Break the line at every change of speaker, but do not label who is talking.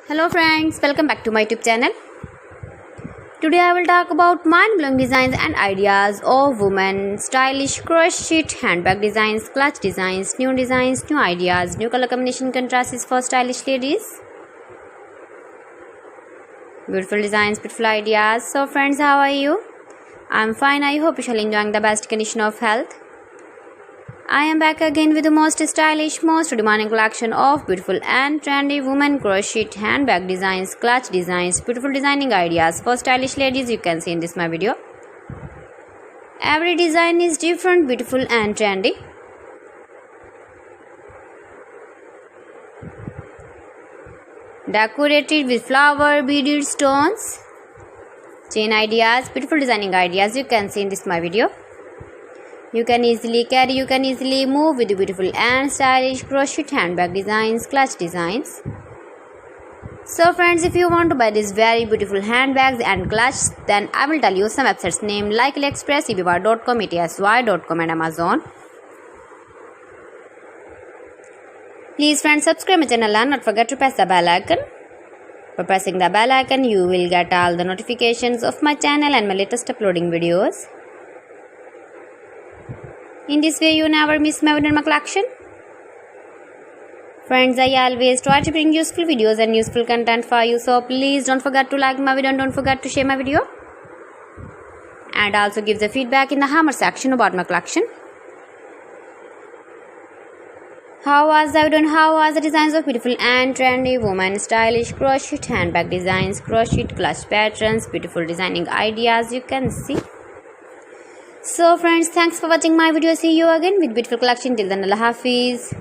Hello friends, welcome back to my YouTube channel. Today I will talk about mind-blowing designs and ideas of women, stylish crochet handbag designs, clutch designs, new ideas, new color combination contrasts for stylish ladies. Beautiful designs, beautiful ideas. So friends, how are you? I'm fine. I hope you shall enjoying the best condition of health. I am back again with the most stylish, most demanding collection of beautiful and trendy women crochet handbag designs, clutch designs, beautiful designing ideas for stylish ladies you can see in this my video. Every design is different, beautiful and trendy. Decorated with flower beaded stones. Chain ideas, beautiful designing ideas you can see in this my video. You can easily carry, you can easily move with beautiful and stylish crochet handbag designs, clutch designs. So friends, if you want to buy these very beautiful handbags and clutch, then I will tell you some websites name like AliExpress, eBay.com, ETSY.com and Amazon. Please friends, subscribe my channel and not forget to press the bell icon. By pressing the bell icon, you will get all the notifications of my channel and my latest uploading videos. In this way, you never miss my video in my collection. Friends, I always try to bring useful videos and useful content for you. So please don't forget to like my video and don't forget to share my video. And also give the feedback in the hammer section about my collection. How was the video and how was the designs of beautiful and trendy women, stylish crochet handbag designs, crochet clutch patterns, beautiful designing ideas you can see. So friends, thanks for watching my video. See you again with beautiful collection. Till then, Allah Hafiz.